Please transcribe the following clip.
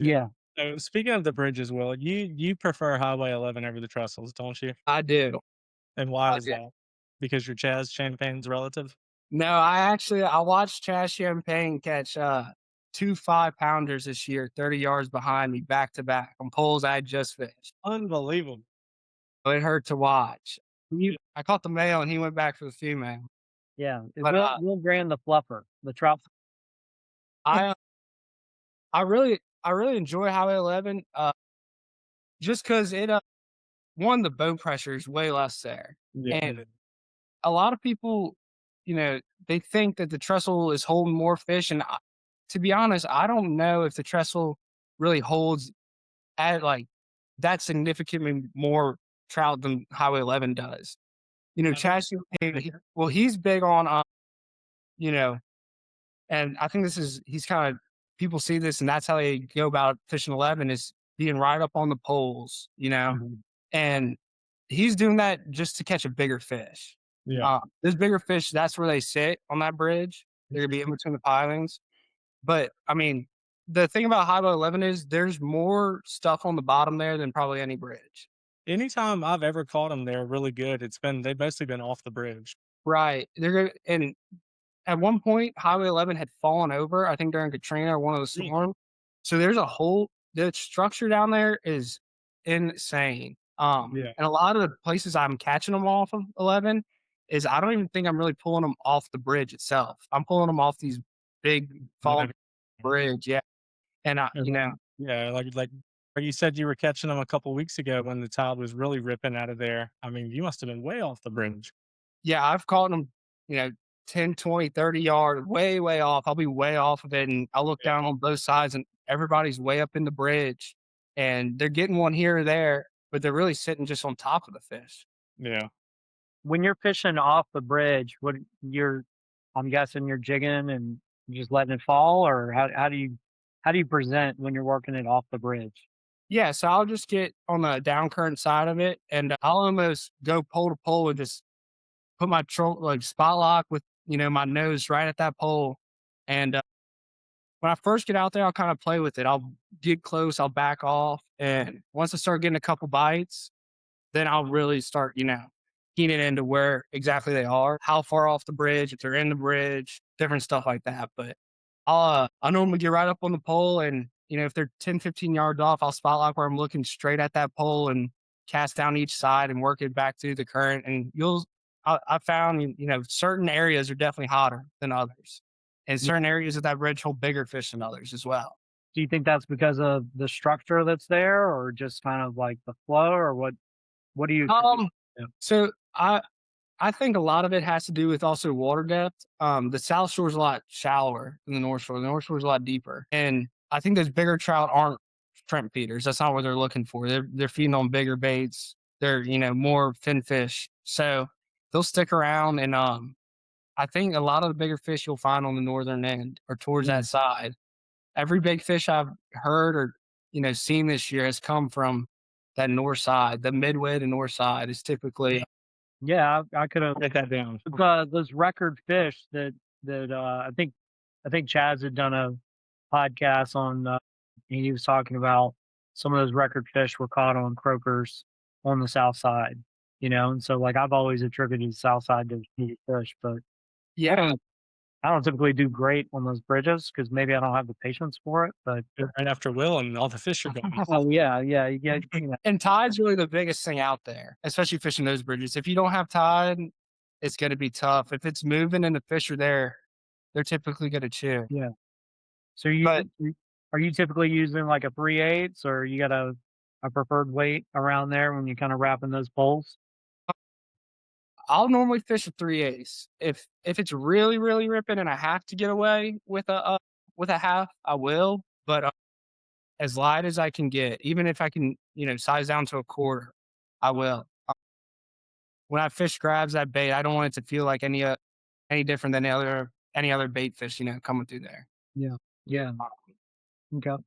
Yeah, So speaking of the bridges, Will, you prefer Highway 11 over the Trestles, don't you? I do. And why I is do. that? Because you're Chaz Champagne's relative? No, I watched Chaz Champagne catch, 2 5-pounders this year, 30 yards behind me back to back on poles I had just fished. Unbelievable. It hurt to watch. Yeah. I caught the male and he went back for the female. Yeah, But, Will Graham the fluffer, the trout. I, uh, I really enjoy Highway 11, just 'cause it, 1, the boat pressure is way less there, Yeah, and it is. a lot of people, they think that the trestle is holding more fish, and to be honest, I don't know if the trestle really holds at, like, that significantly more trout than Highway 11 does. I think Chastity, he's big on, you know and I think he's kinda people see this, and that's how they go about fishing 11 is being right up on the poles, mhm. and he's doing that just to catch a bigger fish. Yeah. Those bigger fish, that's where they sit on that bridge. They're gonna be in between the pilings. But, I mean, the thing about Highway 11 is there's more stuff on the bottom there than probably any bridge. Anytime I've ever caught them, they're really good. They've mostly been off the bridge. Right. They're gonna and at one point, Highway 11 had fallen over, I think during Katrina or one of the Yeah. storms. So there's a whole the structure down there is insane. Yeah. And a lot of the places I'm catching them off of 11 is I don't even think I'm really pulling them off the bridge itself. I'm pulling them off these big fallen Whatever. bridge, yeah. And Yeah, like you said you were catching them a couple weeks ago when the tide was really ripping out of there. I mean, you must have been way off the bridge. yeah, I've caught them, you know, 10, 20, 30 yards, way, way off. I'll be way off of it, and I'll look Yeah. down on both sides, and everybody's way up in the bridge, and they're getting one here or there, but they're really sitting just on top of the fish. Yeah. When you're fishing off the bridge, what you're I'm guessing you're jigging and just letting it fall, or how do you present when you're working it off the bridge? Yeah, so I'll just get on the down current side of it, and I'll almost go pole to pole and just put my like spot lock with my nose right at that pole, and when I first get out there, I'll kind of play with it. I'll get close, I'll back off, and once I start getting a couple bites, then I'll really start, keying it into where exactly they are, how far off the bridge, if they're in the bridge, different stuff like that. But I normally get right up on the pole, and if they're 10, 15 yards off, I'll spot lock where I'm looking straight at that pole and cast down each side and work it back through the current. And I found, certain areas are definitely hotter than others, and Yeah. certain areas of that bridge hold bigger fish than others as well. Do you think that's because of the structure that's there, or just kind of like the flow, or what do you attribute? Um, Yeah. so I think a lot of it has to do with also water depth. The South Shore is a lot shallower than the North Shore. The North Shore is a lot deeper, and I think those bigger trout aren't shrimp feeders. That's not what they're looking for. They're feeding on bigger baits. They're more fin fish, so they'll stick around. And I think a lot of the bigger fish you'll find on the northern end or towards that Mm. side. Every big fish I've heard or seen this year has come from that north side. The midway to north side is typically Yeah, I could have Write that down. those record fish I think Chaz had done a podcast on, and he was talking about some of those record fish were caught on croakers on the south side, and so like I've always attributed the south side to these fish, but I yeah. don't I don't typically do great on those bridges because maybe I don't have the patience for it. But Right after Will and all the fish are gone. oh yeah, yeah, yeah, And tide's really the biggest thing out there, especially fishing those bridges. If you don't have tide, it's gonna be tough. If it's moving and the fish are there, they're typically gonna chew. yeah. So But are you typically using like a 3/8 or you got a preferred weight around there when you kind of wrapping those poles? I'll normally fish a 3/8. If it's really, really ripping and I have to get away with a half, I will. But as light as I can get, even if I can, size down to a quarter, I will. When I fish grabs that bait, I don't want it to feel like any different than any other bait fish, coming through there. Yeah, yeah. Okay.